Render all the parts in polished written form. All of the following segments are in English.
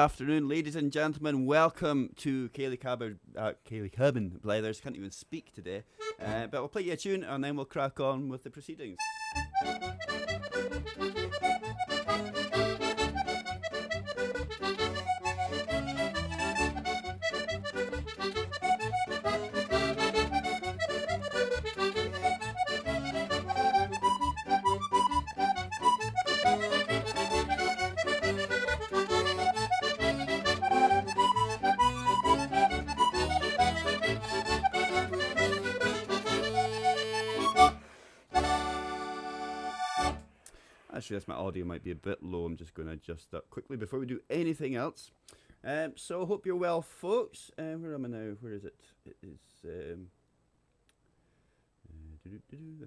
afternoon, ladies and gentlemen. Welcome to Ceilidh Cabin, Blethers. Can't even speak today. But we'll play you a tune and then we'll crack on with the proceedings. Actually, my audio might be a bit low. I'm just going to adjust that quickly before we do anything else. So hope you're well, folks. Where am I now? Where is it? It is this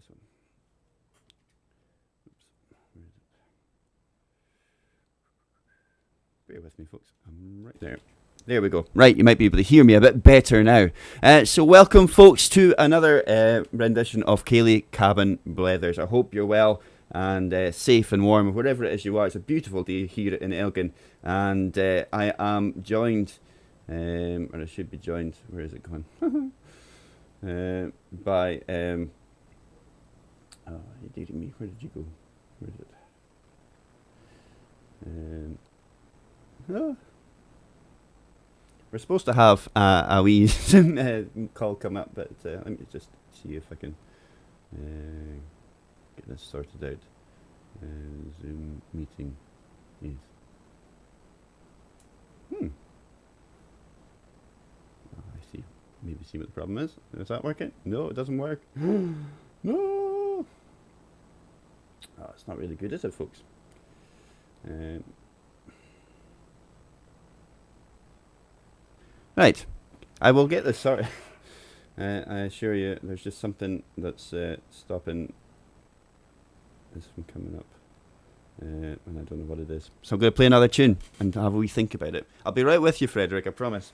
one. Oops. Where is it? Bear with me, folks. I'm right there. There we go. Right, you might be able to hear me a bit better now. So welcome, folks, to another rendition of Ceilidh Cabin Blethers. I hope you're well and safe and warm wherever it is you are. It's a beautiful day here in Elgin, and I am joined, or I should be joined, where is it going? By, oh, you're dating me, where did you go? Where is it? Oh. We're supposed to have a wee Zoom call come up, but let me just see if I can get this sorted out. Zoom meeting is. Oh, I see. Maybe see what the problem is. Is that working? No, it doesn't work. No. Oh, it's not really good, is it, folks? Right, I will get this sorted. I assure you, there's just something that's stopping this from coming up, and I don't know what it is. So I'm going to play another tune and have a wee think about it. I'll be right with you, Frederic, I promise.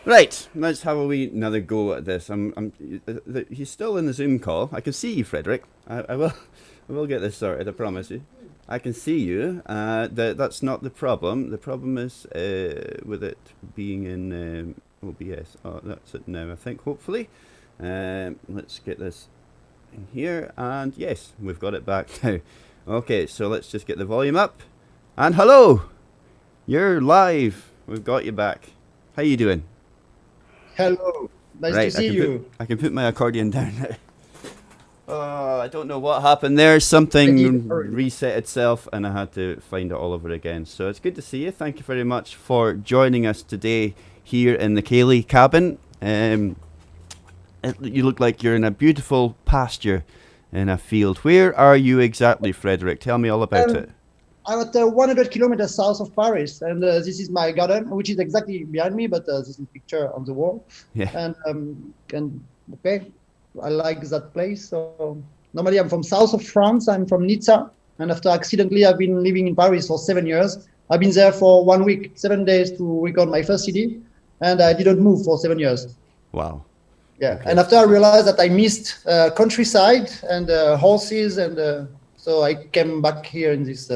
Right, let's have a wee another go at this. He's still in the Zoom call. I can see you, Frederic. I will get this sorted. I promise you. I can see you. That's not the problem. The problem is with it being in OBS. Oh, that's it now. I think hopefully. Let's get this in here, and yes, we've got it back now. Okay, so let's just get the volume up. And hello, you're live. We've got you back. How you doing? Hello, nice to see you. I can put my accordion down now. Oh, I don't know what happened there. Something reset itself and I had to find it all over again. So it's good to see you. Thank you very much for joining us today here in the Ceilidh Cabin. You look like you're in a beautiful pasture in a field. Where are you exactly, Frederic? Tell me all about it. I'm at 100 kilometers south of Paris, and this is my garden, which is exactly behind me, but this is a picture on the wall. Yeah. And okay, I like that place. So normally I'm from south of France. I'm from Nizza, and after accidentally I've been living in Paris for 7 years. I've been there for 1 week, 7 days to record my first CD, and I didn't move for 7 years. Wow. Yeah, Okay. and after I realized that I missed countryside and horses, and so I came back here in this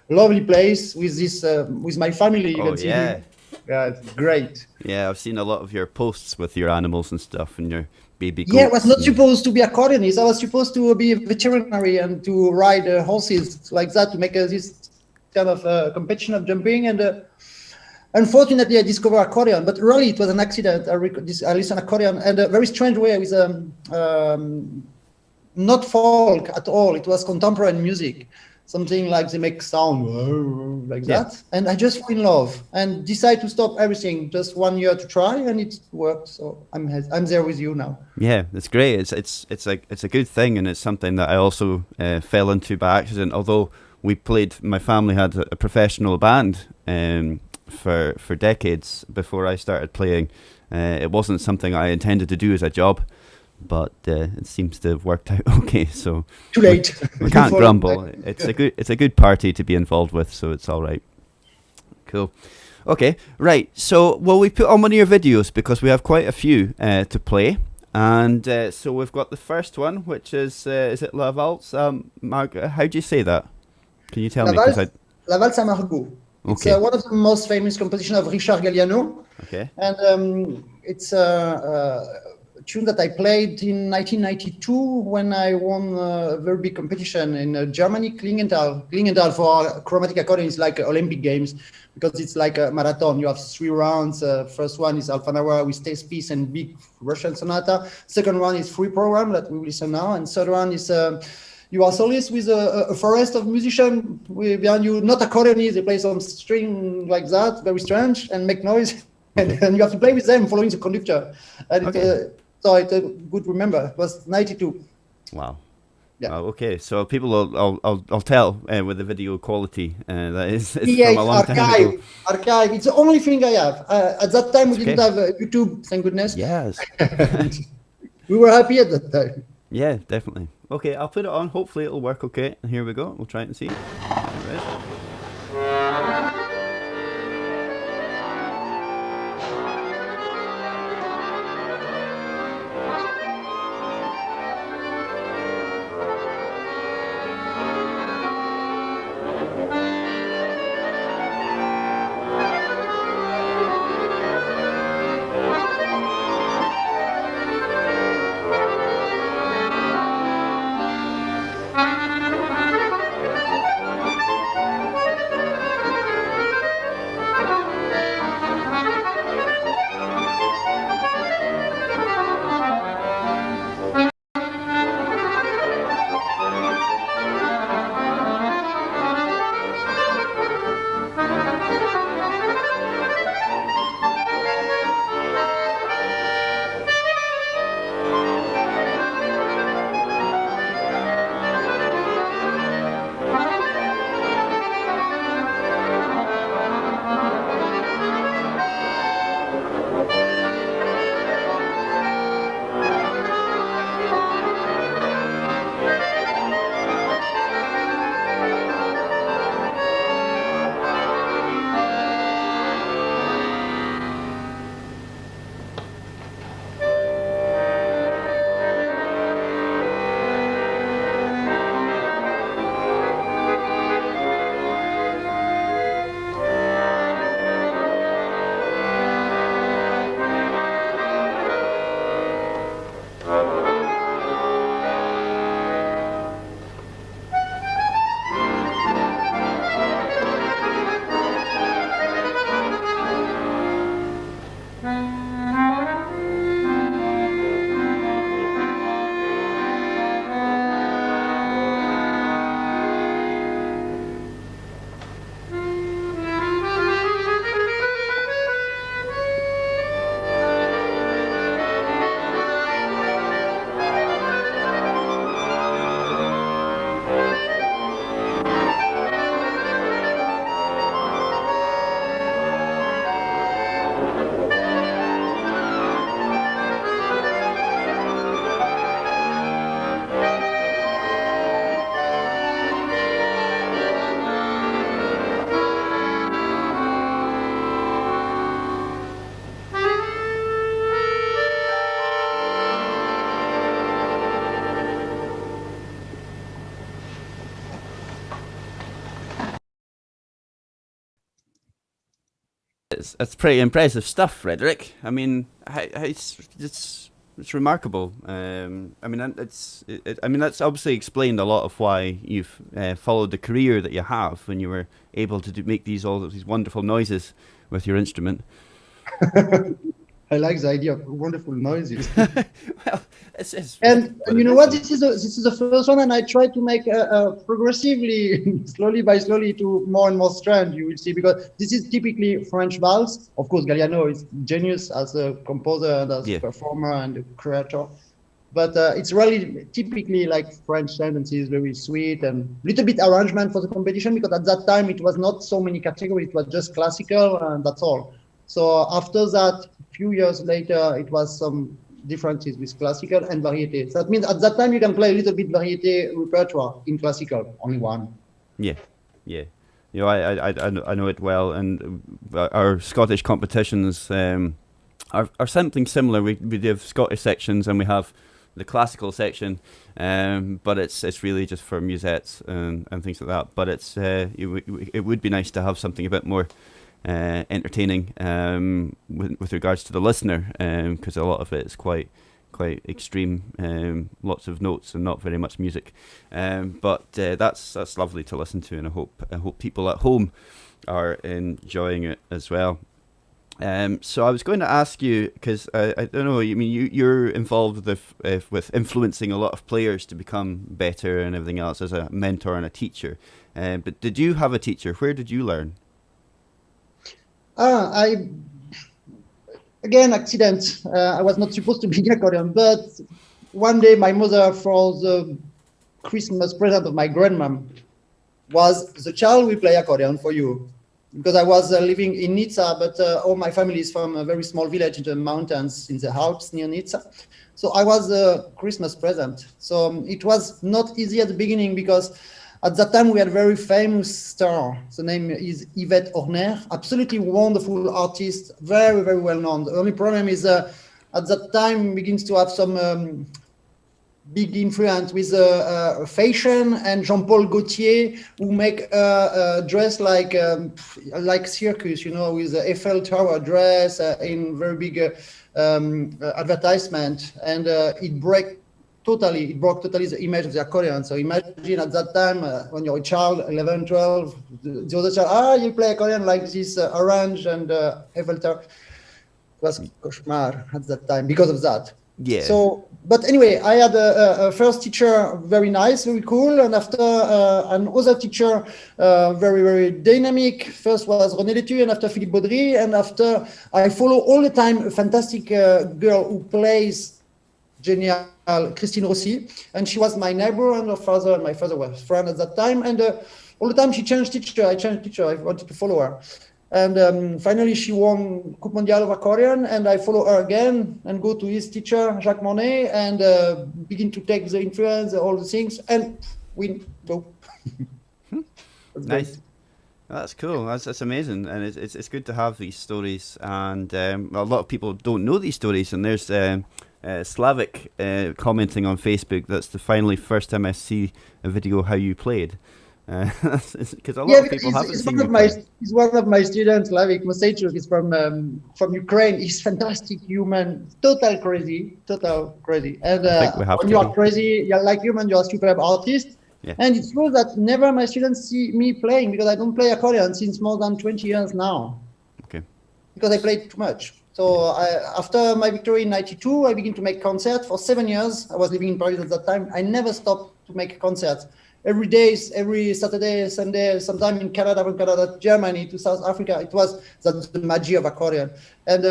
lovely place with this with my family. You Oh can see yeah, here. Yeah, it's great. yeah. I've seen a lot of your posts with your animals and stuff, and your baby Yeah, I was goats. not And, supposed to be accordionist. I was supposed to be a veterinary and to ride horses like that to make this kind of competition of jumping. And unfortunately, I discovered accordion, but really it was an accident. I listened accordion and a very strange way with not folk at all. It was contemporary music, something like they make sound like Yeah. that. And I just fell in love and decided to stop everything. Just 1 year to try, and it worked. So I'm there with you now. yeah, it's great. It's a good thing, and it's something that I also fell into by accident. Although my family had a professional band for decades before I started playing. It wasn't something I intended to do as a job, but it seems to have worked out okay. So Too late. we can't Fall grumble. back. It's a good party to be involved with, so it's all right. Cool. Okay, right. So we put on one of your videos because we have quite a few to play, and so we've got the first one, which is it La Valse? Margaret, how do you say that? Can you tell me? La Valse à Margot. It's Okay. one of the most famous compositions of Richard Galliano. Okay. And it's a tune that I played in 1992 when I won a very big competition in Germany, Klingenthal. Klingenthal for chromatic accordion is like Olympic Games because it's like a marathon. You have 3 rounds. First one is half an hour with taste piece and big Russian sonata. Second one is free program that we will listen now. And third one is you are solist with a forest of musicians behind you, not accordionists. They play some string like that, very strange, and make noise. And you have to play with them following the conductor. And Okay. so it's good remember. It was 92. Wow. Yeah. Okay, so people I'll tell with the video quality that is it's Yeah, from a it's long time ago. archive. It's the only thing I have. At that time, we It's didn't okay. have YouTube, thank goodness. Yes. We were happy at that time. Yeah, definitely. Okay, I'll put it on. Hopefully it'll work okay. And here we go. We'll try it and see. There it is. It's pretty impressive stuff, Frederic. I mean, it's remarkable. I mean, that's obviously explained a lot of why you've followed the career that you have when you were able to make all of these wonderful noises with your instrument. I like the idea of wonderful noises. Well, it's and you know what? This is the first one, and I try to make progressively, slowly by slowly, to more and more strand. You will see, because this is typically French vals. Of course, Galliano is genius as a composer and as a performer and a creator. But it's really typically like French tendencies, very sweet and little bit arrangement for the competition, because at that time it was not so many categories, it was just classical and that's all. So after that, a few years later, it was some differences with classical and variety. So that means at that time you can play a little bit variety repertoire in classical, only one. Yeah. You know, I know it well, and our Scottish competitions are something similar. We have Scottish sections and we have the classical section, but it's really just for musettes and things like that. But it would be nice to have something a bit more entertaining with regards to the listener, because a lot of it is quite extreme, lots of notes and not very much music. But that's lovely to listen to, and I hope people at home are enjoying it as well. So I was going to ask you, because I don't know, I mean, you're involved with influencing a lot of players to become better and everything else as a mentor and a teacher. But did you have a teacher? Where did you learn? Again, accident. I was not supposed to be an accordion, but one day my mother, for the Christmas present of my grandmom, was, the child will play accordion for you. Because I was living in Nizza, but all my family is from a very small village in the mountains, in the Alps near Nizza. So I was a Christmas present. So it was not easy at the beginning, because at that time we had a very famous star. The name is Yvette Horner, absolutely wonderful artist, very, very well known. The only problem is at that time begins to have some big influence with fashion and Jean-Paul Gaultier, who make a dress like circus, you know, with the Eiffel Tower dress in very big advertisement, and it broke totally the image of the accordion. So imagine at that time when you're a child, 11, 12, the other child, you play accordion like this orange and Eiffel Tower. It was cauchemar at that time because of that. Yeah. So, but anyway, I had a first teacher, very nice, very cool, and after another teacher, very, very dynamic. First was René Letu, and after Philippe Baudry, and after I follow all the time a fantastic girl who plays genial, Christine Rossi, and she was my neighbor, and her father and my father were friends at that time, and all the time she changed teacher. I wanted to follow her. And finally, she won Coupe Mondiale of Accordion, and I follow her again and go to his teacher, Jacques Monet, and begin to take the influence, all the things, and win. Go. Nice. That's cool. That's amazing, and it's good to have these stories. And a lot of people don't know these stories. And there's Slavic commenting on Facebook. That's the first time I see a video how you played. Because a lot of people haven't seen he's one of my students, Slavik Moseichuk. He's from Ukraine. He's fantastic human, total crazy. And when you are crazy, you're like human, you're a superb artist. Yeah. And it's true that never my students see me playing, because I don't play accordion since more than 20 years now. Okay. Because I played too much. So after my victory in 92, I began to make concerts for 7 years. I was living in Paris at that time. I never stopped to make concerts. Every day, every Saturday, Sunday, sometime in Canada, from Canada to Germany to South Africa. That's the magic of accordion. And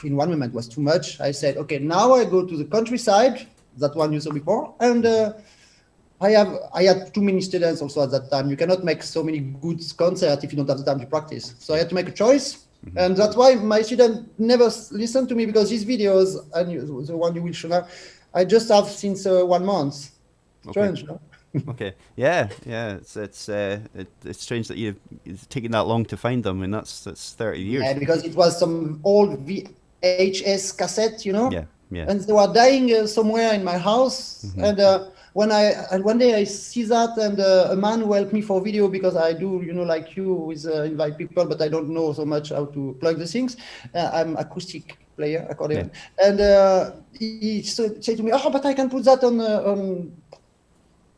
in one moment it was too much. I said, okay, now I go to the countryside, that one you saw before. And I had too many students also at that time. You cannot make so many good concerts if you don't have the time to practice. So I had to make a choice. Mm-hmm. And that's why my students never listen to me, because these videos, and the one you will show now, I just have since 1 month. Strange, no? Okay. Yeah. It's strange that it's taken that long to find them, and that's 30 years. Yeah, because it was some old VHS cassette, you know. Yeah. And they were dying somewhere in my house, mm-hmm. And and one day I see that, and a man who helped me for video, because I do, like you, with invite people, but I don't know so much how to plug the things. I'm acoustic player, accordion, and he said to me, "Oh, but I can put that on."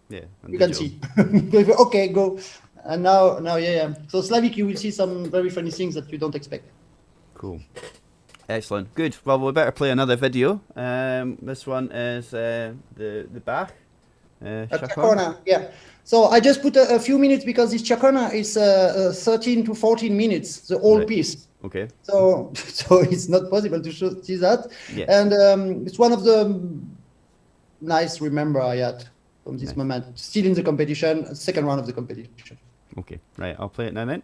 Yeah, you can see. Okay, go. And now, yeah. So Slavic, you will see some very funny things that you don't expect. Cool. Excellent. Good. Well, we better play another video. This one is the Bach. Chacona, yeah. So I just put a few minutes, because this Chacona is 13 to 14 minutes, the whole piece. Okay. So it's not possible to see that. Yeah. And it's one of the nice remember I had from this moment. Still in the competition, second round of the competition. Okay. Right. I'll play it now then.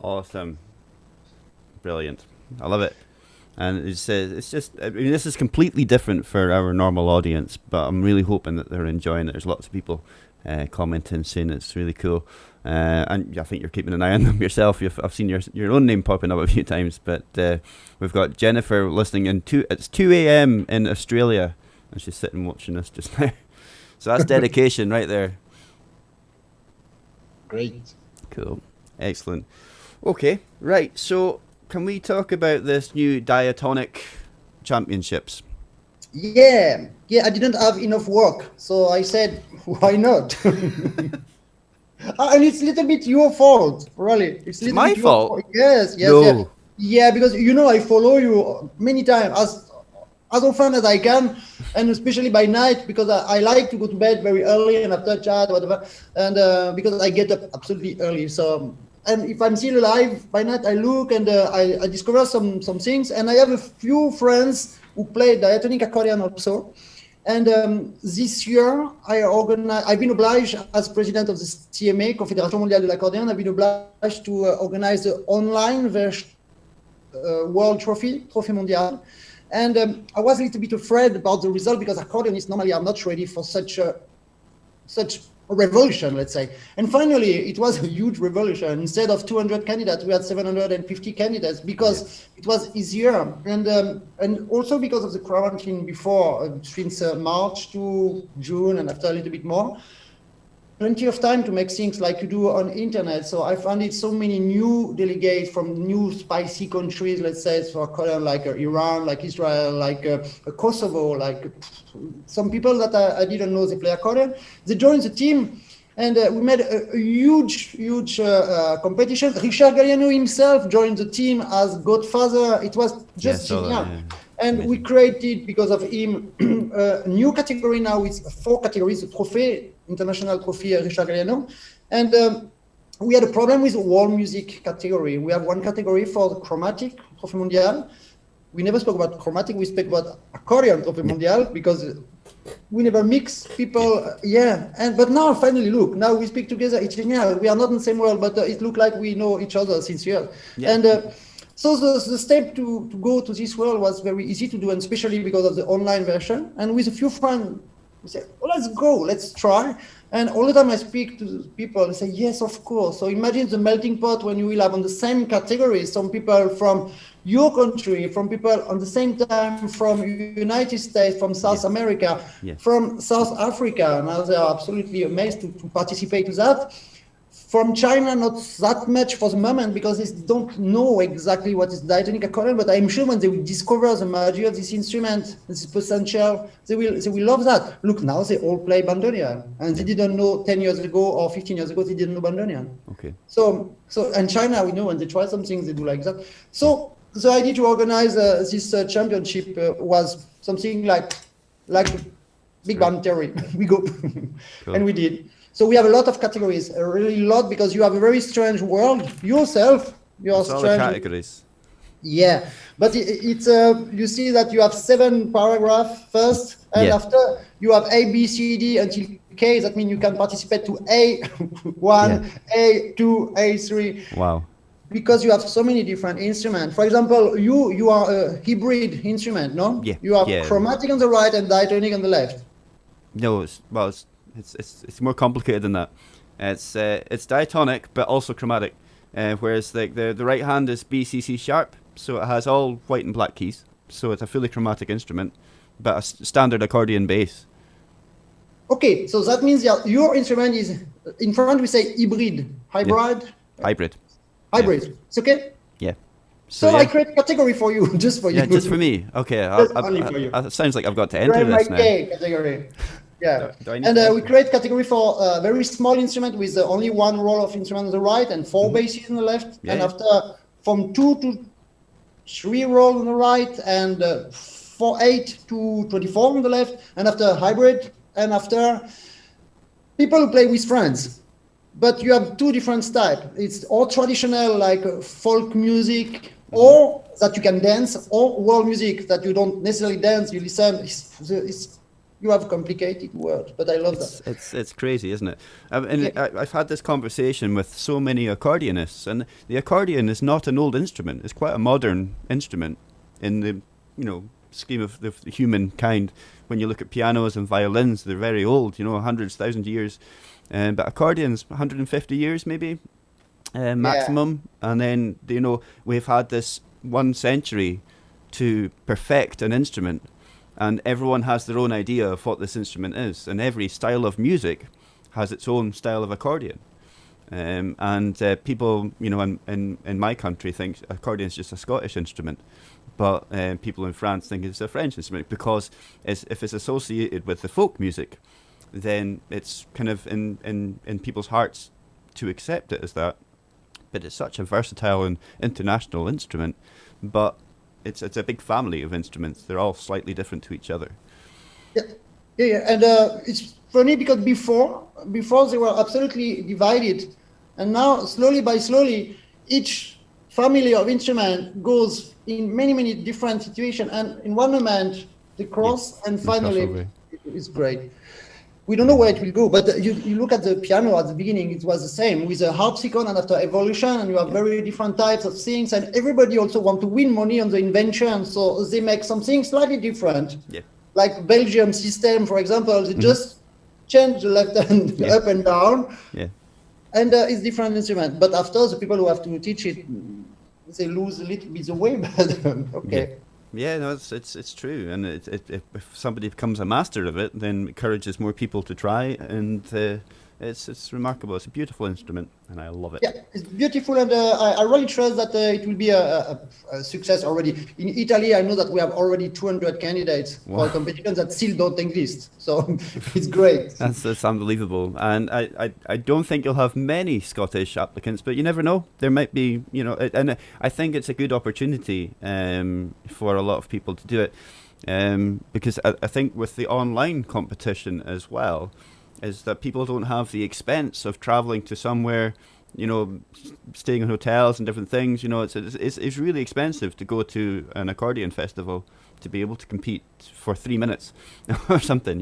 Awesome. Brilliant. I love it. And it's just, I mean, this is completely different for our normal audience, but I'm really hoping that they're enjoying it. There's lots of people commenting, saying it's really cool. And I think you're keeping an eye on them yourself. I've seen your own name popping up a few times, but we've got Jennifer listening it's 2 a.m. in Australia, and she's sitting watching us just now. So that's dedication right there. Great. Cool. Excellent. Okay, right. So can we talk about this new diatonic championships? Yeah, I didn't have enough work, so I said, why not? And it's a little bit your fault, really. It's my fault? Yes. No. Yeah, because I follow you many times, as often as I can, and especially by night, because I like to go to bed very early and after chat, whatever, and because I get up absolutely early. So, and if I'm still alive by night, I look and I discover some things, and I have a few friends who play diatonic accordion also, And this year, I've been obliged, as president of the CMA, Confédération Mondiale de l'Accordéon, I've been obliged to organize the online version World Trophy Mondial. And I was a little bit afraid about the result because accordionists normally are not ready for such a revolution, let's say. And finally, it was a huge revolution. Instead of 200 candidates, we had 750 candidates because it was easier. And also because of the quarantine before, since March to June and after a little bit more, plenty of time to make things like you do on internet. So I found it so many new delegates from new spicy countries, let's say, for accordion, like Iran, like Israel, like Kosovo, like some people that I didn't know they play accordion. They joined the team, and we made a huge competition. Richard Galliano himself joined the team as godfather. It was just genial. And we created, because of him, a new category now with 4 categories, the trophy, international trophy Richard Galliano. And we had a problem with the world music category. We have one category for the chromatic trophy mondial. We never spoke about chromatic, we spoke about accordion trophy mondial because we never mix people. But now finally, look, now we speak together. It's genial. We are not in the same world, but it looks like we know each other since years. So the step to go to this world was very easy to do, and especially because of the online version. And with a few friends, we said, well, let's go, let's try. And all the time I speak to people, they say, yes, of course. So imagine the melting pot when you will have on the same category some people from your country, from people on the same time from United States, from South America, from South Africa. Now they are absolutely amazed to participate to that. From China, not that much for the moment because they don't know exactly what is diatonic accordion, but I'm sure when they will discover the magic of this instrument, this potential, they will love that. Look, now they all play bandoneon, and they didn't know 10 years ago or 15 years ago, they didn't know bandoneon. Okay. So and China, we know when they try something, they do like that. So the idea to organize this championship was something like Big Band Theory. We go, cool. And we did. So we have a lot of categories, a really lot, because you have a very strange world yourself. You're it's strange. All the categories. Yeah, but it's you see that you have 7 paragraphs first, and after you have A, B, C, D until K. That means you can participate to A1, A2, A3. Wow. Because you have so many different instruments. For example, you are a hybrid instrument, no? Yeah. You have chromatic on the right and diatonic on the left. No, it's more complicated than that. It's diatonic but also chromatic, whereas the right hand is B, C, C sharp, so it has all white and black keys. So it's a fully chromatic instrument, but a standard accordion bass. Okay, so that means your instrument is, in French we say hybrid. Hybrid. Yeah. It's okay? Yeah. So I create a category for you, just for you. Yeah, just for me. Okay. Only for you. It sounds like I've got to enter Graeme this now. Mackay category. Yeah. And we create category for a very small instrument with only 1 row of instrument on the right and 4 basses on the left. And after from 2 to 3 rows on the right and 8 to 24 on the left. And after hybrid and after people who play with friends. But you have 2 different types. It's all traditional like folk music or that you can dance, or world music that you don't necessarily dance, you listen. You have complicated words, but I love that. It's crazy, isn't it? I've had this conversation with so many accordionists, and the accordion is not an old instrument. It's quite a modern instrument in the scheme of the humankind. When you look at pianos and violins, they're very old, hundreds, thousands of years. But accordions, 150 years maybe, maximum. And then, we've had this 1 century to perfect an instrument. And everyone has their own idea of what this instrument is. And every style of music has its own style of accordion. And people, in my country think accordion is just a Scottish instrument. But people in France think it's a French instrument because if it's associated with the folk music, then it's kind of in people's hearts to accept it as that. But it's such a versatile and international instrument. But it's a big family of instruments. They're all slightly different to each other. Yeah. And it's funny because before they were absolutely divided, and now slowly each family of instrument goes in many different situations, and in one moment they cross, and finally It's great. We don't know where it will go, but you look at the piano at the beginning, it was the same with a harpsichord, and after evolution, and you have very different types of things, and everybody also want to win money on the invention, so they make something slightly different. Yeah. Like Belgium system, for example, they just change the left hand up and down, and it's different instrument. But after, the people who have to teach it, they lose a little bit the way, but okay. Yeah, no, it's true, and if somebody becomes a master of it, then it encourages more people to try, and it's remarkable. It's a beautiful instrument, and I love it. Yeah, it's beautiful, and I really trust that it will be a success already. In Italy, I know that we have already 200 candidates for competitions that still don't exist, so it's great. That's unbelievable, and I don't think you'll have many Scottish applicants, but you never know. There might be, and I think it's a good opportunity for a lot of people to do it, because I think with the online competition as well, is that people don't have the expense of traveling to somewhere, staying in hotels and different things. It's really expensive to go to an accordion festival to be able to compete for 3 minutes or something,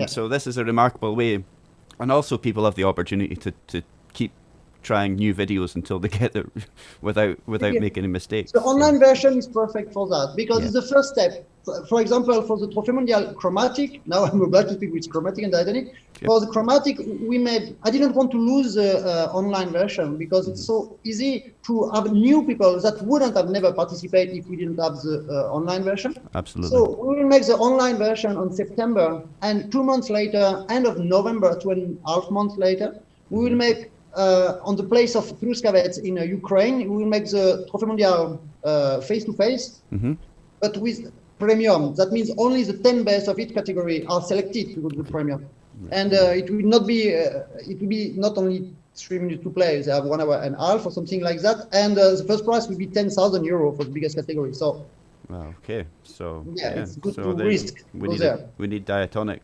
So this is a remarkable way, and also people have the opportunity to keep trying new videos until they get it without making any mistakes. The online version is perfect for that, because it's the first step. For example, for the Trophée Mondial chromatic, now I'm obliged to speak with chromatic and diatonic. For the chromatic, I didn't want to lose the online version, because it's so easy to have new people that wouldn't have never participated if we didn't have the online version. Absolutely. So we will make the online version on September, and 2 months later, end of November, 2.5 months later, we will make on the place of Truskavec in Ukraine, we will make the Trophée Mondial face-to-face, but with premium. That means only the 10 best of each category are selected to go to the premium. And it will be not only 3 minutes to play, they have 1 hour and a half or something like that. And the first prize will be 10,000 euro for the biggest category. So wow, okay. So it's good to risk. We need diatonic.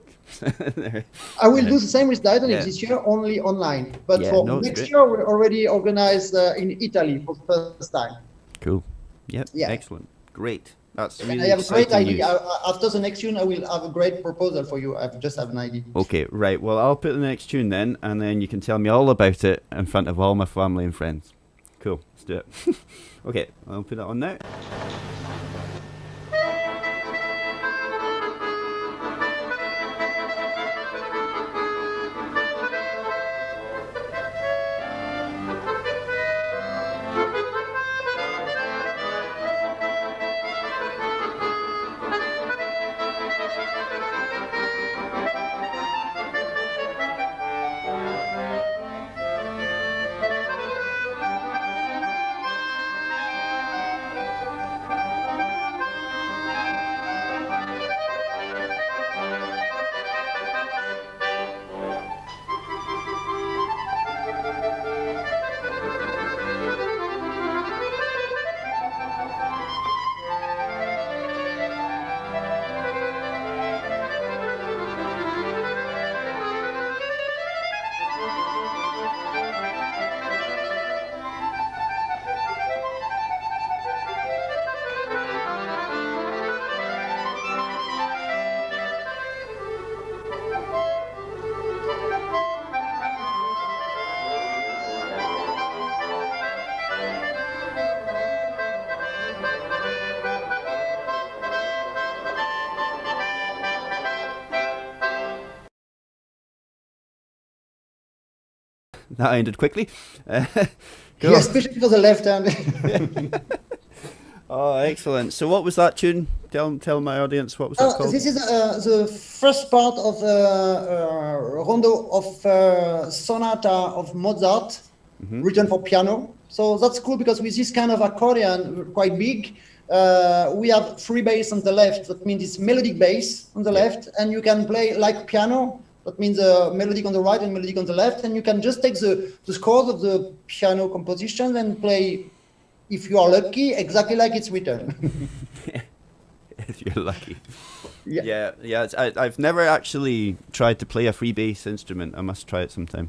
I will do the same with diatonic this year, only online. But for next year, we already organized in Italy for the first time. Cool. Yep. Yeah. Excellent. Great. That's really I have a great idea. News. After the next tune, I will have a great proposal for you. I just have an idea. Okay, right. Well, I'll put the next tune then, and then you can tell me all about it in front of all my family and friends. Cool. Let's do it. Okay, I'll put that on now. That ended quickly. Cool. Yeah, especially for the left hand. Oh, excellent. So what was that tune? Tell my audience what was that called? This is the first part of the rondo of sonata of Mozart, written for piano. So that's cool, because with this kind of accordion, quite big, we have free bass on the left. That means it's melodic bass on the left, and you can play like piano. That means melodic on the right and melodic on the left, and you can just take the scores of the piano composition and play, if you are lucky, exactly like it's written. If you're lucky. Yeah. I've never actually tried to play a free bass instrument. I must try it sometime.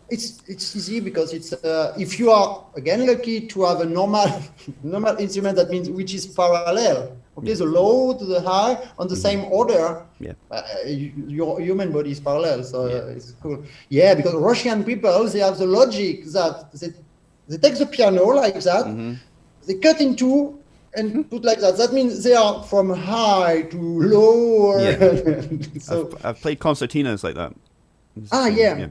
It's easy because it's if you are again lucky to have a normal normal instrument, that means which is parallel. Okay, the low to the high on the same order. Yeah. Your human body is parallel, so Yeah. it's cool. Yeah, because Russian people, they have the logic that they take the piano like that, they cut in two and put like that. That means they are from high to lower. Yeah. So I've played concertinas like that. yeah.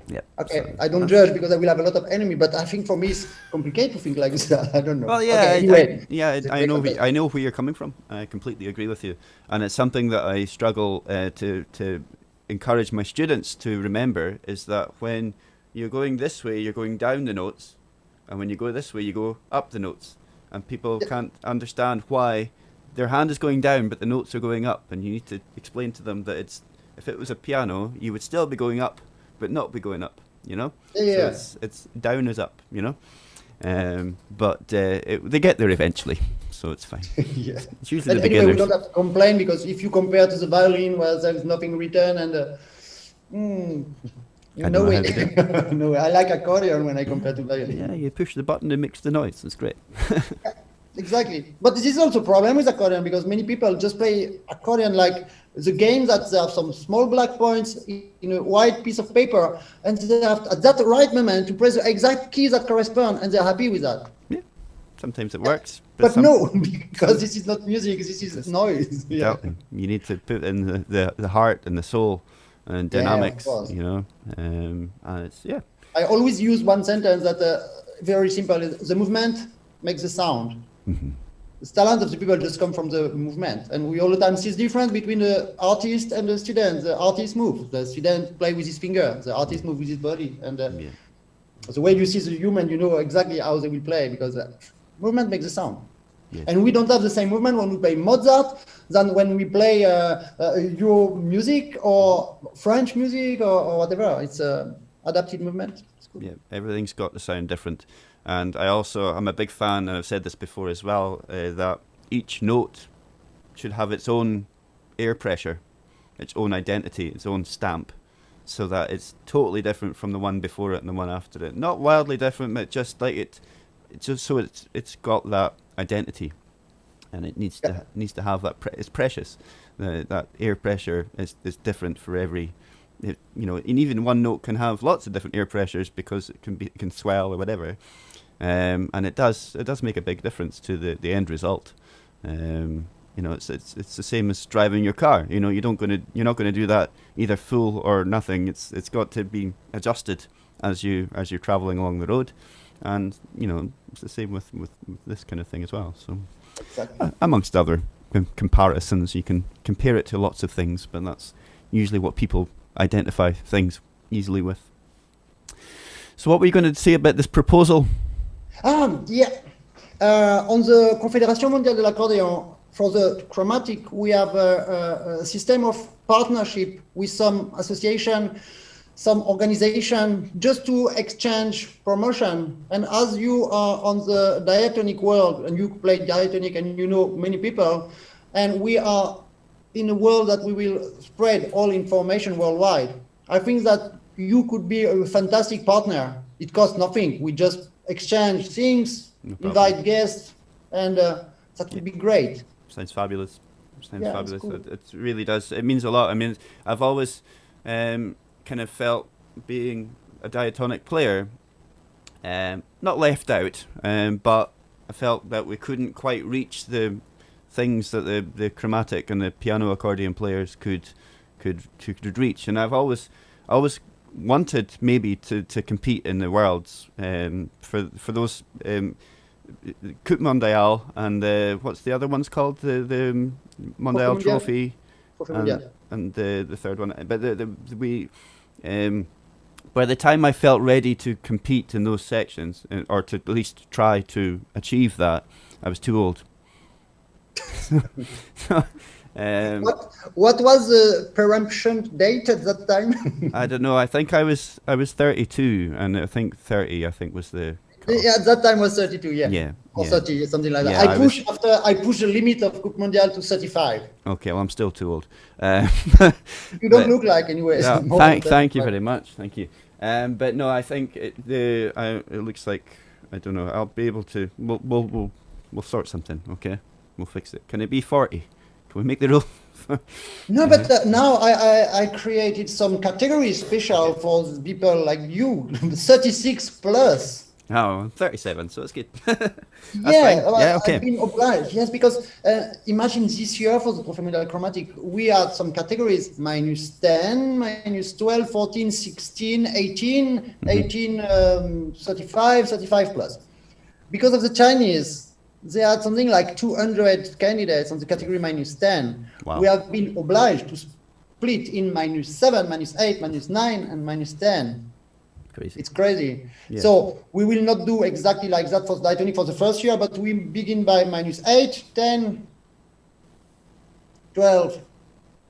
Yeah. Okay, So- I don't judge because I will have a lot of enemy, but I think for me it's complicated to think like that. I don't know. Well, yeah, Okay, anyway, it's a I great know. contest. I know where you're coming from. I completely agree with you, and it's something that I struggle to encourage my students to remember is that when you're going this way, you're going down the notes, and when you go this way, you go up the notes, and people can't understand why their hand is going down, but the notes are going up, and you need to explain to them that if it was a piano, you would still be going up, but not be going up. You know. Yeah. So it's down is up. You know. But they get there eventually, so it's fine. Yeah. It's usually And the anyway, we beginners. don't have to complain because if you compare to the violin where there is nothing written and I don't know how it. No, I like accordion when I compare to violin. Yeah, you push the button and makes the noise. It's great. Exactly. But this is also a problem with accordion because many people just play accordion like the game that they have some small black points in a white piece of paper and they have at that right moment to press the exact keys that correspond and they're happy with that. Yeah, sometimes it works, But no, because this is not music, this is noise. Yeah. You need to put in the heart and the soul and Yeah, of dynamics. course. You know, and it's I always use one sentence that very simple. The movement makes the sound. The talent of the people just come from the movement, and we all the time see the difference between the artist and the student. The artist moves, the student play with his finger, the artist moves with his body, and the way you see the human, you know exactly how they will play because movement makes the sound. Yes. And we don't have the same movement when we play Mozart than when we play Euro music or French music or whatever. It's adapted movement. It's cool. Yeah, everything's got to sound different. And I'm a big fan, and I've said this before as well, that each note should have its own air pressure, its own identity, its own stamp, so that it's totally different from the one before it and the one after it. Not wildly different, but just like it's just so it's got that identity, and it needs to have that. It's precious. That air pressure is different for every. And even one note can have lots of different air pressures because it can swell or whatever, and it does make a big difference to the end result. It's the same as driving your car. You're not gonna do that either full or nothing. It's got to be adjusted as you're traveling along the road, and it's the same with this kind of thing as well. So, Exactly. amongst other comparisons, you can compare it to lots of things, but that's usually what people identify things easily with. So what were you going to say about this proposal? On the Confédération Mondiale de l'Accordéon, for the chromatic, we have a system of partnership with some association, some organization, just to exchange promotion. And as you are on the diatonic world, and you play diatonic and you know many people, and we are in a world that we will spread all information worldwide. I think that you could be a fantastic partner. It costs nothing. We just exchange things, invite guests, and that would be great. Sounds fabulous. Yeah, Fabulous. cool. It really does. It means a lot. I mean, I've always kind of felt being a diatonic player, not left out, but I felt that we couldn't quite reach the things that the chromatic and the piano accordion players could reach, and I've always wanted maybe to compete in the worlds for those Coupe Mondiale and what's the other one's called, the Mondial Mondial. Trophy Yeah. and the third one, but we by the time I felt ready to compete in those sections, or to at least try to achieve that, I was too old. What was the peremption date at that time? I don't know. I think I was 32, and I think 30 was the call. Yeah, at that time was 32, yeah. Yeah, Or yeah. 30, something like that. Yeah, I pushed the limit of Coupe Mondiale to 35. Okay, well, I'm still too old. Uh, You don't but- look like anyways. Yeah, more than thank you 35. very much. Thank you. But no, I think it looks like, I don't know. I'll be able to. We'll sort something. Okay, we'll fix it. Can it be 40? Can we make the rule? No, but now I created some categories special for people like you, 36 plus. Oh, I'm 37, so it's good. That's Yeah, fine. Yeah, okay. I've been obliged. Yes, because imagine this year for the Professional Chromatic, we had some categories minus 10, minus 12, 14, 16, 18, 18, 35, 35 plus. Because of the Chinese, they had something like 200 candidates on the category minus 10. Wow. We have been obliged to split in minus 7, minus 8, minus 9, and minus 10. Crazy. It's crazy. Yeah. So we will not do exactly like that for diatonic for the first year, but we begin by minus 8, 10, 12,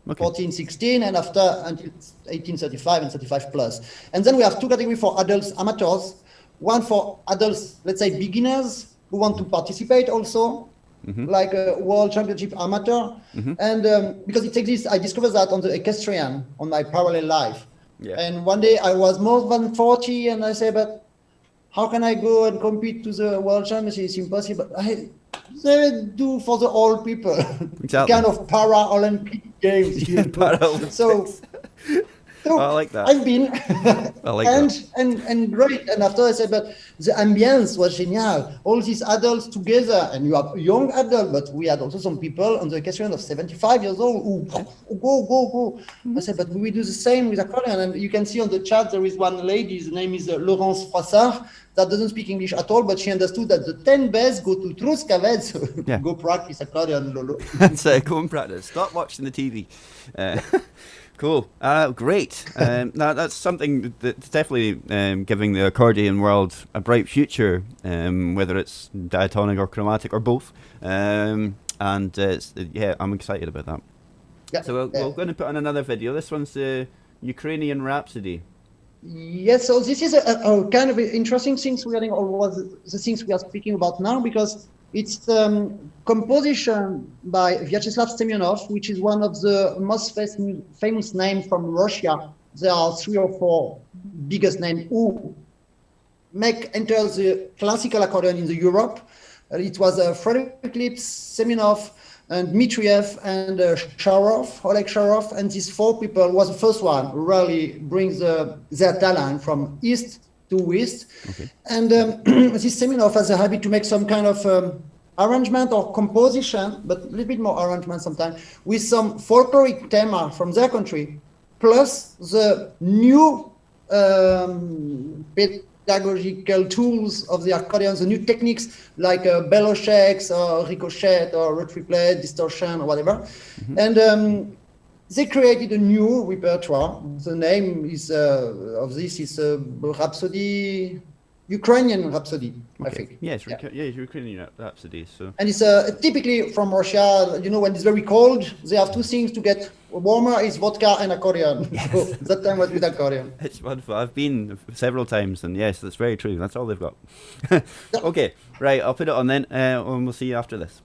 Okay. 14, 16, and after until 18, 35 and 35 plus. And then we have two categories for adults, amateurs. One for adults, let's say beginners who want to participate also, like a world championship amateur. And because it exists, I discovered that on the equestrian, on my parallel life. Yeah. And one day I was more than 40 and I said, but how can I go and compete to the world championship? It's impossible. They do for the old people. Exactly. Kind of para-Olympic games. You know? Para-Olympics. So I like that. I've been I like and great. And after I said, but the ambience was genial. All these adults together, and you have young adults, but we had also some people on the occasion of 75 years old who go. I said, but we will do the same with accordion. And you can see on the chat there is one lady. His name is Laurence Froissart. That doesn't speak English at all, but she understood that the 10 best go to Truskaved, so Yeah. go practice accordion, Lolo. That's go and practice. Stop watching the TV. Cool. Great. That's something that's definitely giving the accordion world a bright future, whether it's diatonic or chromatic or both. And yeah, I'm excited about that. Yeah. So we're going to put on another video. This one's the Ukrainian Rhapsody. Yes, so this is a kind of interesting things regarding all the things we are speaking about now, because it's composition by Vyacheslav Semyonov, which is one of the most famous names from Russia. There are 3 or 4 biggest names who enter the classical accordion in the Europe. It was Frederic, Semyonov, and Dmitriev and Sharov, Oleg Sharov, and these 4 people was the first one who really brings their talent from east to west. Okay. And this Semyonov has a habit to make some kind of arrangement or composition, but a little bit more arrangement sometimes, with some folkloric theme from their country, plus the new pedagogical tools of the accordion, the new techniques like bellow shakes or ricochet or retriplet, distortion or whatever. And they created a new repertoire. The name is of this is Rhapsody, Ukrainian Rhapsody, I think. Yes, Ukrainian Rhapsody. So. And it's typically from Russia. You know, when it's very cold, they have 2 things to get warmer: is vodka and accordion. Yes. So that time was with accordion. It's wonderful. I've been several times, and yes, that's very true. That's all they've got. Okay, right. I'll put it on then, and we'll see you after this.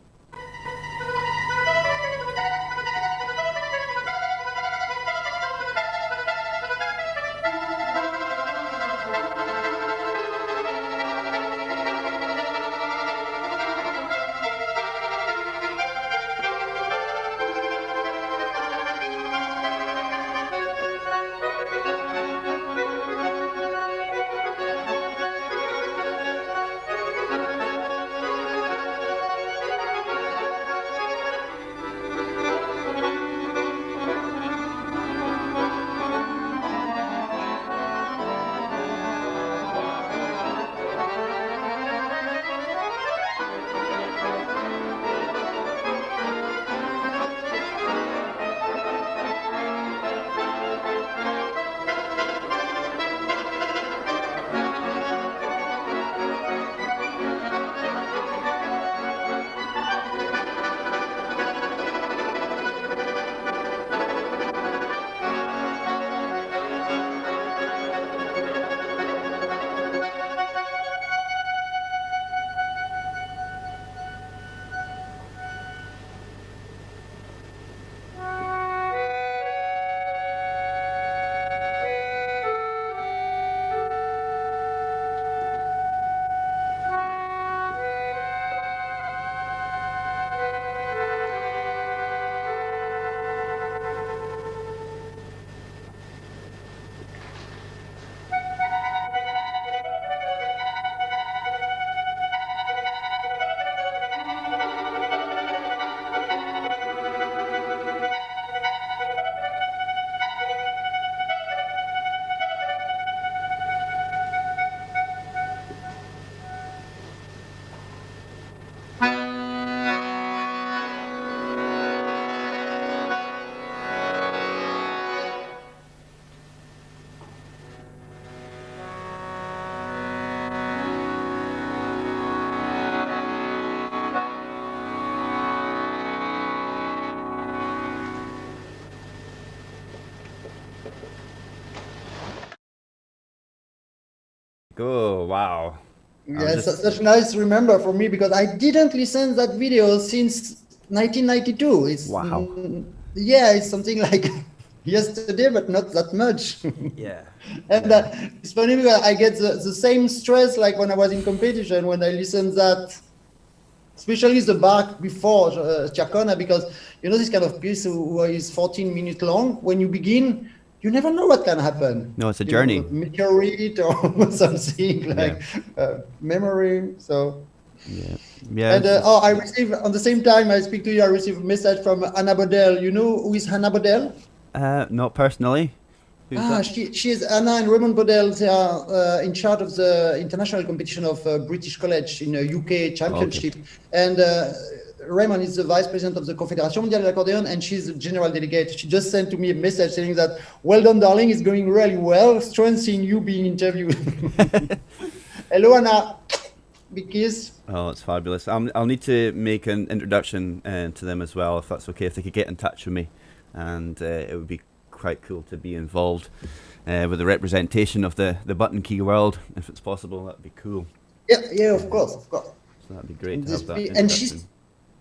Oh, wow. Yes, such nice remember for me because I didn't listen that video since 1992. Wow. Yeah, it's something like yesterday, but not that much. Yeah. And Yeah. it's funny because I get the same stress like when I was in competition when I listen that, especially the back before Chacona, because you know this kind of piece who is 14 minutes long. When you begin, you never know what can happen. No, it's a You know, journey. meteorite or something Yeah. like memory. So. Yeah. Yeah. And I received on the same time I speak to you. I received a message from Anna Bodel. You know who is Anna Bodel? Not personally. Who's that? She is Anna and Raymond Bodel. They are in charge of the international competition of British College in a UK championship. Okay. And Raymond is the vice president of the Confédération Mondiale de l'Accordéon, and she's the general delegate. She just sent to me a message saying that, well done, darling, it's going really well. Strange seeing you being interviewed. Hello, Anna. Big kiss. Oh, it's fabulous. I'll need to make an introduction to them as well, if that's okay. If they could get in touch with me, and it would be quite cool to be involved with the representation of the button key world, if it's possible. That'd be cool. Yeah, of course. So that'd be great to have that. And she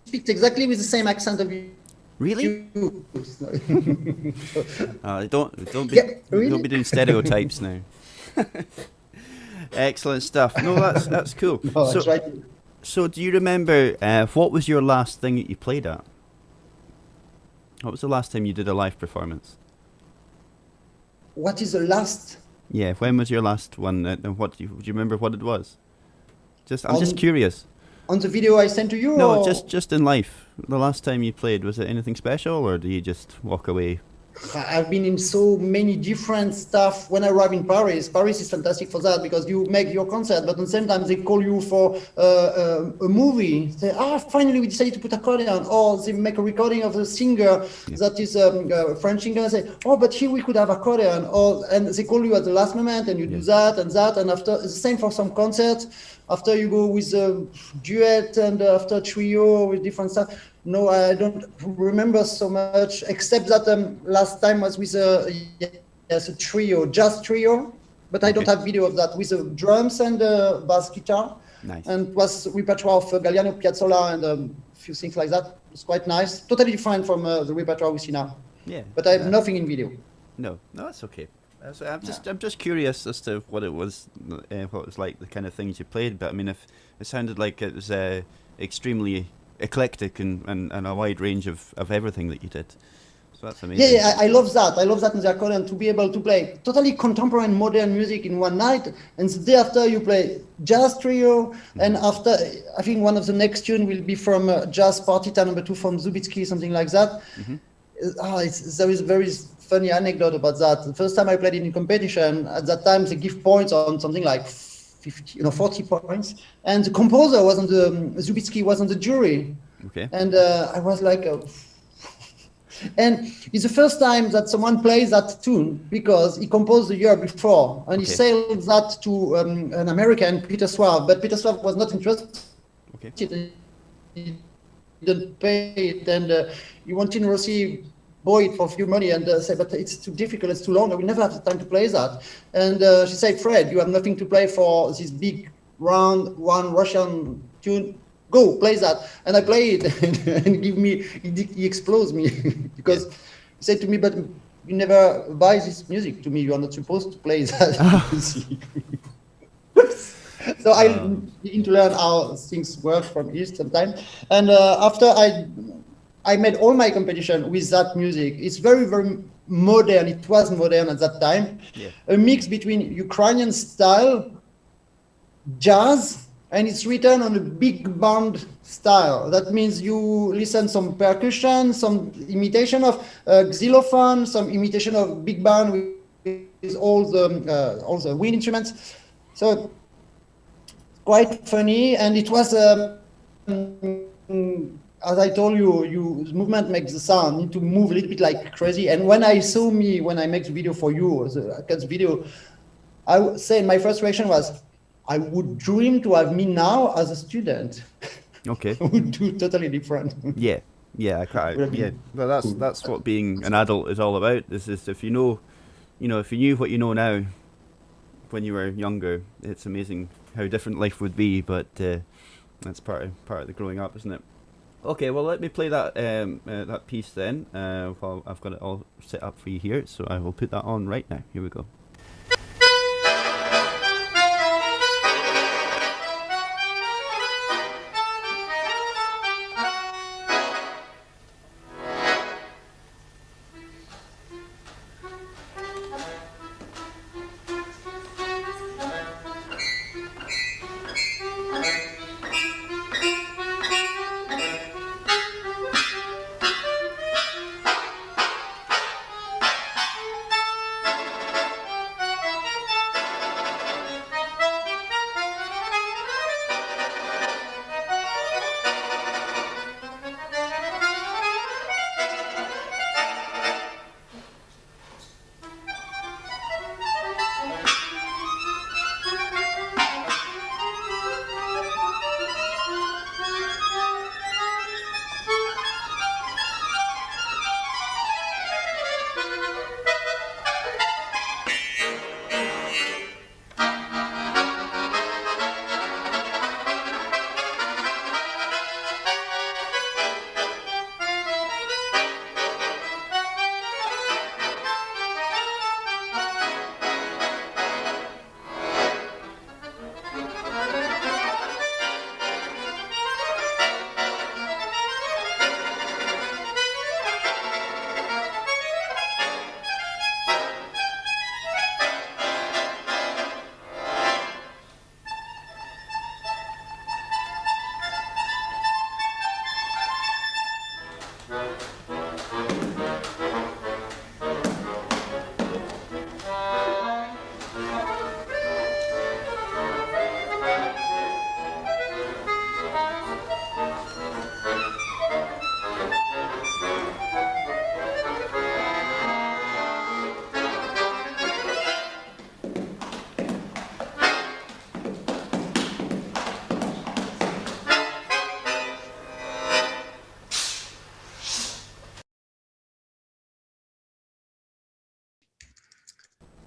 speaks exactly with the same accent of you. Really? You. Don't be Yeah, really? don't be doing stereotypes now. Excellent stuff. No, that's cool. No, that's right. So do you remember what was your last thing that you played at? What was the last time you did a live performance? What is the last? Yeah, when was your last one? And what do you remember what it was? I'm just curious. On the video I sent to you? No, or? just in life. The last time you played, was it anything special, or do you just walk away? I've been in so many different stuff. When I arrive in Paris, Paris is fantastic for that because you make your concert, but at the same time they call you for a movie. Say, finally we decided to put accordion. Or they make a recording of a singer that is a French singer. Say, but here we could have accordion. And they call you at the last moment, and you do that and that. And after, it's the same for some concerts. After you go with a duet and after trio with different stuff. No, I don't remember so much, except that last time was with a trio, jazz trio, but I don't have video of that, with drums and bass guitar. Nice. And it was repertoire of Galliano, Piazzolla, and a few things like that. It's quite nice, totally different from the repertoire we see now. Yeah. But I have nothing in video. No, that's okay. I'm just curious as to what it was like, the kind of things you played. But I mean, if it sounded like it was extremely eclectic and a wide range of everything that you did, so that's amazing. Yeah, I love that. I love that in the accordion, to be able to play totally contemporary and modern music in one night, and the day after you play jazz trio, and after I think one of the next tune will be from Jazz Partita number 2 from Zubitsky, something like that. There is a very funny anecdote about that. The first time I played it in competition, at that time they give points on something like 40 points, and the composer was on Zubitsky was on the jury. Okay. And I was like, and it's the first time that someone plays that tune because he composed the year before, and he sold that to an American, Peter Suave, but Peter Suave was not interested. Okay. He didn't pay it, and Valentino Rossi bought it for a few money and said, but it's too difficult, it's too long, I will never have the time to play that. And she said, Fred, you have nothing to play for this big round one Russian tune, go play that. And I play it and he explodes me because he said to me, but you never buy this music to me, you are not supposed to play that music. So I need to learn how things work from East sometimes. And after I made all my competition with that music. It's very, very modern. It was modern at that time. Yeah. A mix between Ukrainian style, jazz, and it's written on a big band style. That means you listen some percussion, some imitation of xylophone, some imitation of big band with all the wind instruments. So quite funny, and it was. As I told you, movement makes the sound. You need to move a little bit like crazy. And when I make the video for you, the video, I would say my first reaction was, I would dream to have me now as a student. Okay. I would do totally different. Yeah. Well, that's what being an adult is all about. Is if you know, if you knew what you know now, when you were younger. It's amazing how different life would be, but that's part of the growing up, isn't it? Okay, well, let me play that that piece then. While I've got it all set up for you here, so I will put that on right now. Here we go.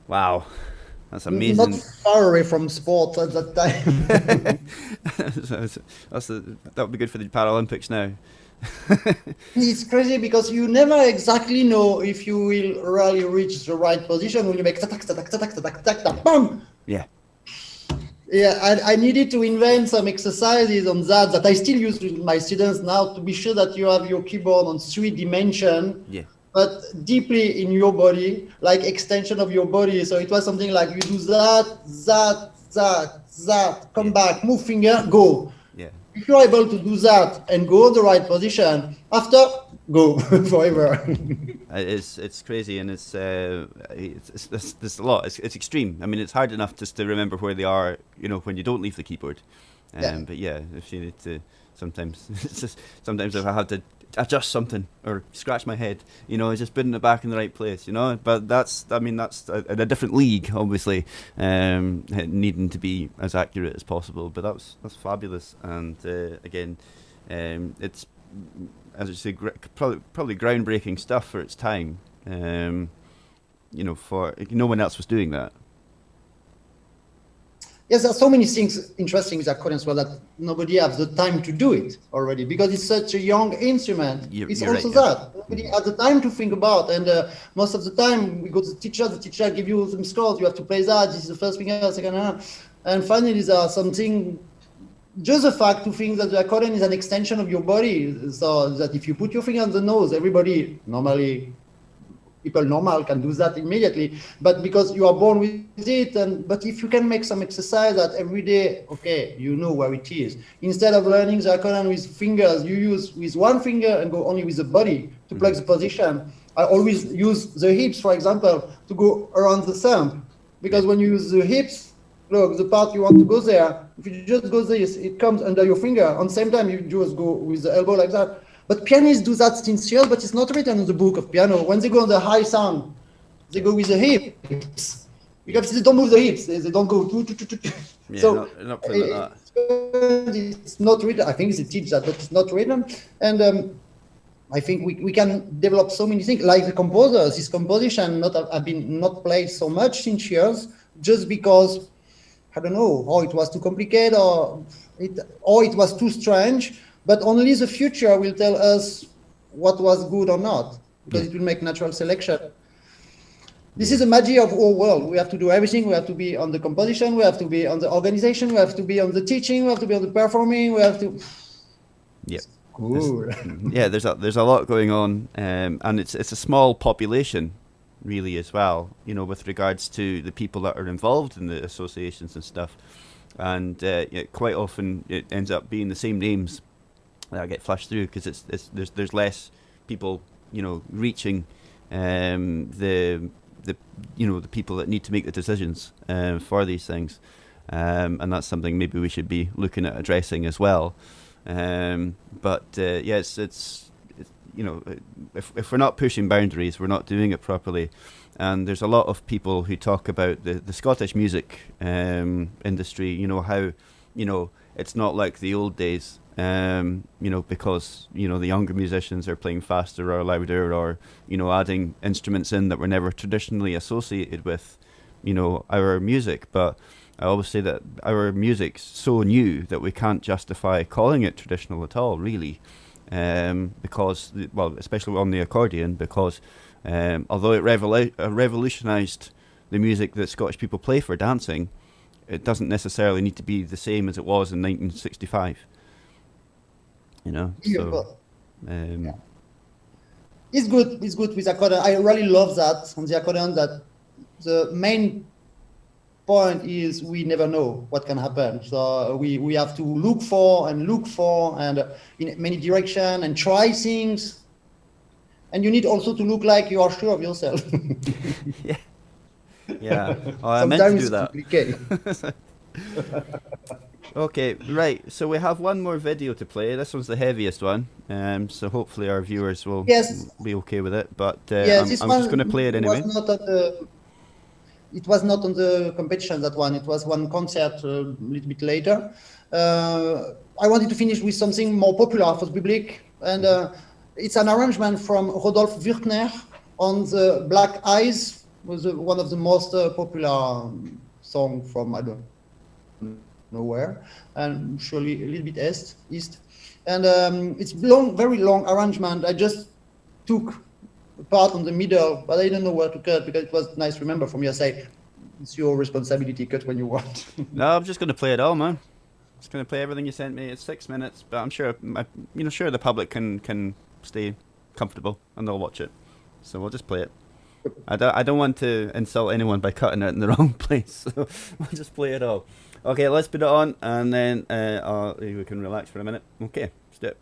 Wow, that's amazing. Not far away from sport at that time. That would be good for the Paralympics now. It's crazy because you never exactly know if you will really reach the right position when you make tatak, tatak, tatak, tatak, tatak, tatak, bam! Yeah. Yeah, I needed to invent some exercises on that I still use with my students now to be sure that you have your keyboard on 3 dimension. Yeah. But deeply in your body, like extension of your body. So it was something like you do that, come back, move finger, go. Yeah. If you're able to do that and go in the right position, after, go forever. It's crazy, and it's a lot. It's extreme. I mean, it's hard enough just to remember where they are, when you don't leave the keyboard. But yeah, if you need to, sometimes if I have to adjust something or scratch my head, just putting it back in the right place, but that's in a different league, obviously, needing to be as accurate as possible, but that's fabulous. And again, it's, as I say, probably groundbreaking stuff for its time. For no one else was doing that. Yes, there are so many things interesting with accordion as well that nobody has the time to do it already because it's such a young instrument. It's also right, that nobody has the time to think about, and most of the time we go to the teacher gives you some scores, you have to play that, this is the first finger, second hand, and finally there's something, just the fact to think that the accordion is an extension of your body, so that if you put your finger on the nose, everybody normally, people normal can do that immediately, but because you are born with it, but if you can make some exercise that every day, okay, you know where it is. Instead of learning the accordion with fingers, you use with one finger and go only with the body to plug the position. I always use the hips, for example, to go around the thumb, because when you use the hips, look, the part you want to go there, if you just go this, it comes under your finger. On the same time, you just go with the elbow like that. But pianists do that sincerely, but it's not written in the book of piano. When they go on the high sound, they go with the hips. Because they don't move the hips, they don't go. Yeah, so not putting like that. It's not written. I think they teach that, but it's not written. And I think we can develop so many things. Like the composers, his composition have been not played so much since years, just because, I don't know, or it was too complicated or it was too strange, but only the future will tell us what was good or not, because it will make natural selection. This is the magic of our world. We have to do everything. We have to be on the composition. We have to be on the organization. We have to be on the teaching. We have to be on the performing. We have to. Yep. Cool. There's a lot going on, and it's a small population, really, as well. You know, with regards to the people that are involved in the associations and stuff, and quite often it ends up being the same names that get flashed through because there's less people, you know, reaching the people that need to make the decisions for these things, and that's something maybe we should be looking at addressing as well. It's you know, if we're not pushing boundaries, we're not doing it properly. And there's a lot of people who talk about the Scottish music industry, you know, how, you know, it's not like the old days, you know, because, you know, the younger musicians are playing faster or louder or, you know, adding instruments in that were never traditionally associated with, you know, our music. But I always say that our music's so new that we can't justify calling it traditional at all, really. Because, well, especially on the accordion, because although it revolutionised the music that Scottish people play for dancing, it doesn't necessarily need to be the same as it was in 1965. You know, so It's good with accordion. I really love that on the accordion, that the main point is we never know what can happen. So we have to look for and in many directions and try things. And you need also to look like you are sure of yourself. Yeah. Oh, I meant to do that. Okay, right. So we have one more video to play. This one's the heaviest one. So hopefully our viewers will be okay with it. But I'm just going to play it anyway. It was not on the competition, that one. It was one concert a little bit later. I wanted to finish with something more popular for the public. And it's an arrangement from Rodolphe Wurtner on the Black Eyes, was one of the most popular song from, I don't know where, and surely a little bit east. And it's long, very long arrangement. I just took part on the middle, but I didn't know where to cut because it was nice. Remember from your side, it's your responsibility. Cut when you want. No, I'm just going to play it all, man. Just going to play everything you sent me. It's 6 minutes, but I'm sure, sure the public can stay comfortable and they'll watch it. So we'll just play it. I don't want to insult anyone by cutting it in the wrong place, so we'll just play it all. Okay, let's put it on, and then we can relax for a minute. Okay, let's do it.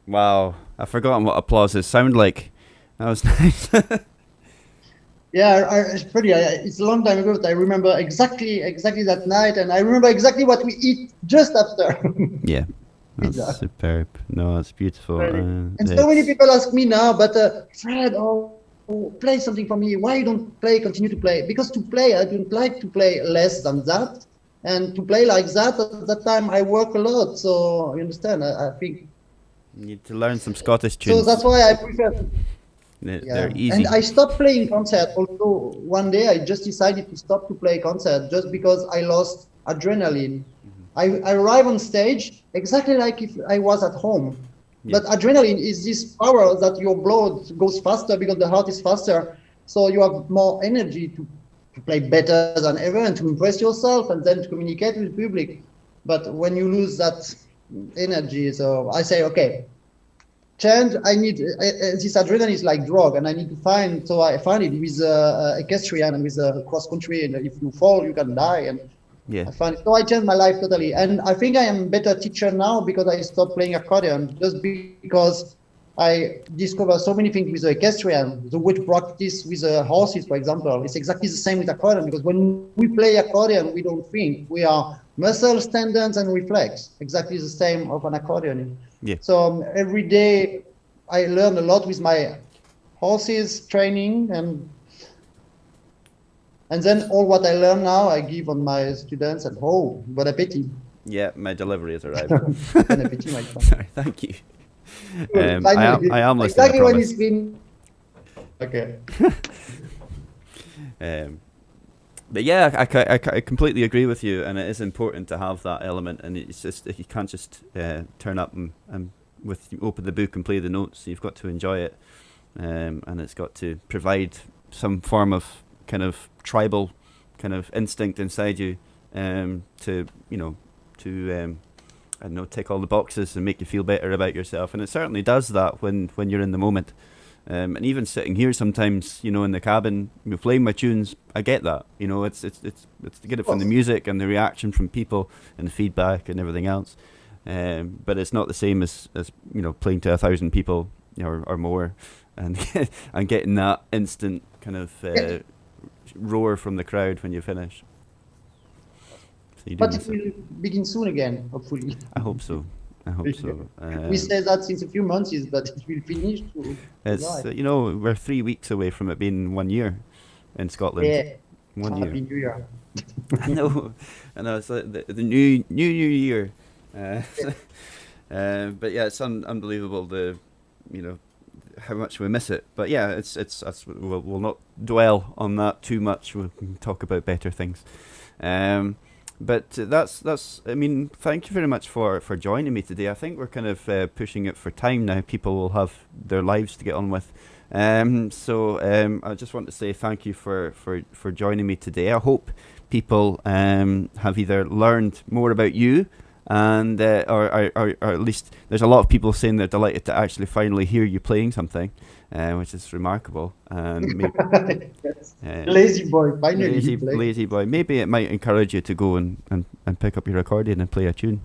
Wow, I've forgotten what applauses sound like. That was nice. Yeah, it's pretty. It's a long time ago, but I remember exactly that night, and I remember exactly what we eat just after. Yeah, that's Pizza. superb. No, it's beautiful. Really. And so many people ask me now, but Fred, play something for me. Why you don't play? Continue to play? Because to play, I don't like to play less than that, and to play like that at that time, I work a lot. So you understand? I think. You need to learn some Scottish tunes. So that's why I prefer. They're easy. And I stopped playing concert. Although one day I just decided to stop to play concert just because I lost adrenaline. I arrive on stage exactly like if I was at home. Yeah. But adrenaline is this power that your blood goes faster because the heart is faster. So you have more energy to play better than ever and to impress yourself and then to communicate with the public. But when you lose that energy, so I say, okay, change. I need this adrenaline is like drug, and I need to find. So I find it with equestrian and with cross country. And if you fall, you can die. And Yeah. I find it. So I changed my life totally. And I think I am a better teacher now because I stopped playing accordion just because I discovered so many things with the equestrian. The way to practice with the horses, for example, it's exactly the same with accordion because when we play accordion, we don't think. We are muscles, tendons, and reflex. Exactly the same of an accordion. Yeah. So every day I learn a lot with my horses training and then all what I learn now I give on my students at home. Bon appétit. Yeah, my delivery has arrived. Bon appétit, my friend. Sorry, thank you. I am listening. Exactly I when promise. it's been. Okay. But yeah, I completely agree with you, and it is important to have that element. And it's just you can't just turn up and open the book and play the notes. You've got to enjoy it, and it's got to provide some form of kind of tribal kind of instinct inside you, to I don't know, tick all the boxes and make you feel better about yourself. And it certainly does that when you're in the moment. And even sitting here sometimes, in the cabin, playing my tunes, I get that. It's to get it from the music and the reaction from people and the feedback and everything else. But it's not the same as playing to 1,000 people or more, and and getting that instant kind of roar from the crowd when you finish. So But it will begin soon again, hopefully. I hope so. We say that since a few months, but it will finish. It's we're 3 weeks away from it being 1 year in Scotland. Yeah. 1 year. Happy New Year. I know. It's like the new year. But yeah, it's unbelievable how much we miss it. But yeah, we'll not dwell on that too much. We can talk about better things. But that's. I mean, thank you very much for joining me today. I think we're kind of pushing it for time now. People will have their lives to get on with. I just want to say thank you for joining me today. I hope people have either learned more about you, and or at least there's a lot of people saying they're delighted to actually finally hear you playing something, which is remarkable. And maybe, Yes. Lazy boy, finally. lazy boy. Maybe it might encourage you to go and pick up your accordion and play a tune,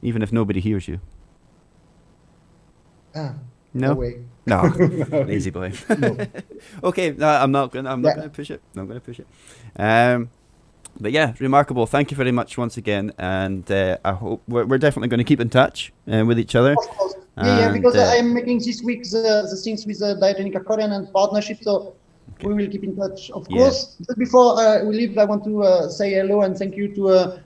even if nobody hears you. No No, way. no, lazy boy. No. Okay, no, I'm not gonna push it. I'm gonna push it. But yeah, remarkable. Thank you very much once again, and I hope we're definitely going to keep in touch with each other. Of course. Yeah, And, because I am making this week the things with the diatonic accordion and partnership, so we will keep in touch. Of Yeah. course, just before we leave, I want to say hello and thank you to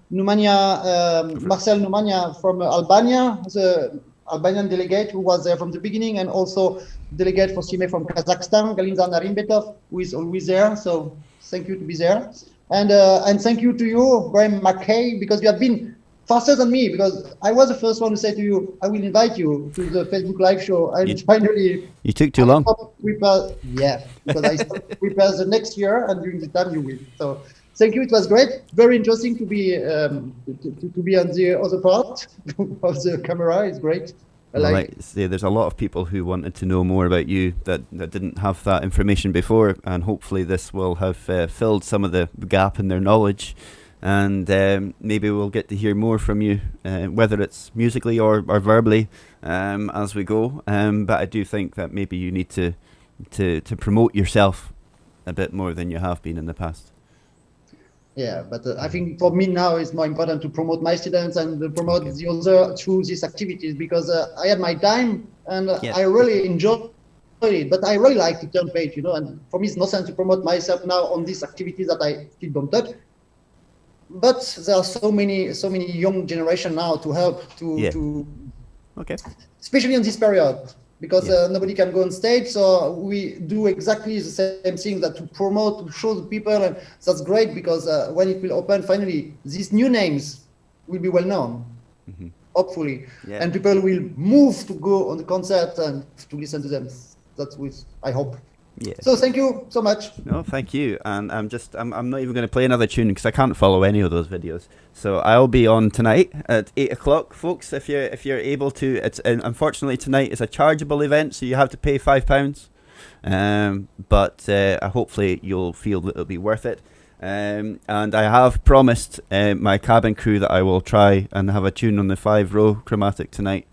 Numania, Marcel Numania from Albania, the Albanian delegate who was there from the beginning, and also delegate for CMA from Kazakhstan, Galinza Narimbetov, who is always there. So thank you to be there. And thank you to you, Graeme Mackay, because you have been faster than me, because I was the first one to say to you, I will invite you to the Facebook live show. And finally, you took too long. Because I stopped to prepare the next year, and during the time you will. So thank you. It was great. Very interesting to be to be on the other part of the camera. It's great. Like say, there's a lot of people who wanted to know more about you that didn't have that information before, and hopefully this will have filled some of the gap in their knowledge, and maybe we'll get to hear more from you, whether it's musically or verbally, as we go. But I do think that maybe you need to promote yourself a bit more than you have been in the past. Yeah, but I think for me now it's more important to promote my students and promote the other through these activities, because I had my time and I really enjoy it. But I really like to turn page, and for me it's no sense to promote myself now on these activities that I still don't touch. But there are so many young generation now to help to especially in this period, because nobody can go on stage, so we do exactly the same thing, that to promote, to show the people, and that's great, because when it will open finally, these new names will be well known, hopefully, and people will move to go on the concert and to listen to them. That's with I hope. Yeah. So thank you so much. No, thank you. And I'm not even going to play another tune because I can't follow any of those videos. So I'll be on tonight at 8 o'clock, folks. If you're able to, it's unfortunately tonight is a chargeable event, so you have to pay £5. But hopefully you'll feel that it'll be worth it. And I have promised my cabin crew that I will try and have a tune on the 5-row chromatic tonight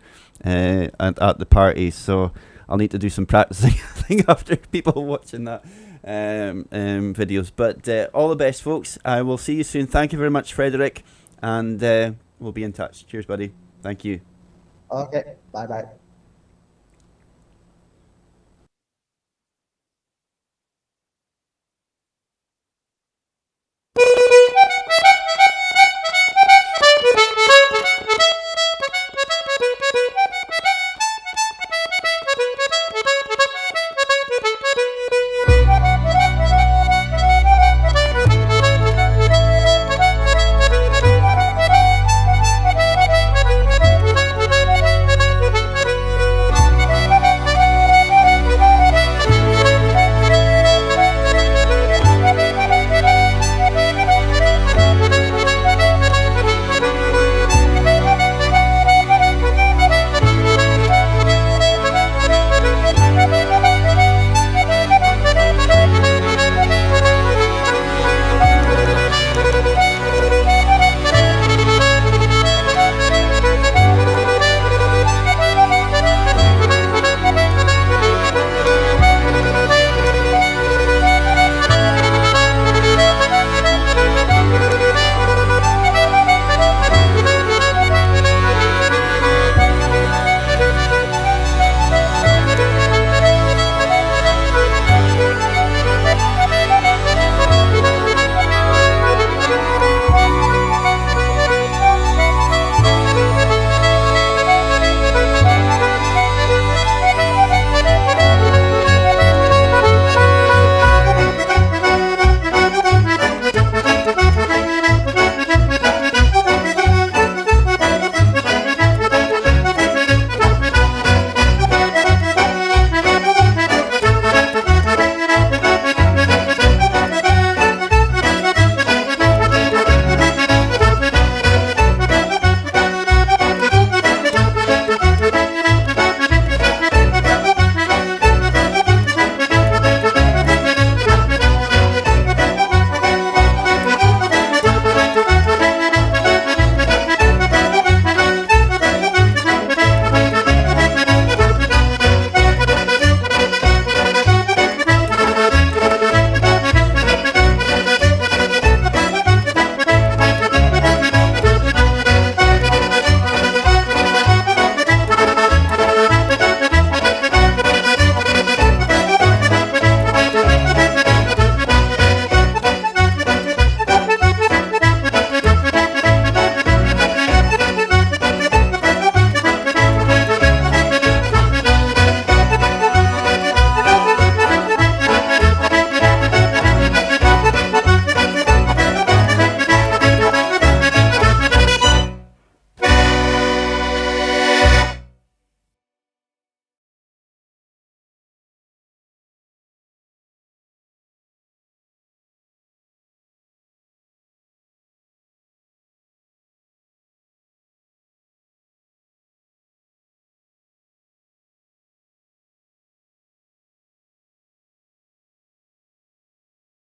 at the party. So I'll need to do some practicing, I think, after people watching that videos. But all the best, folks. I will see you soon. Thank you very much, Frederic. And we'll be in touch. Cheers, buddy. Thank you. Okay. Bye-bye.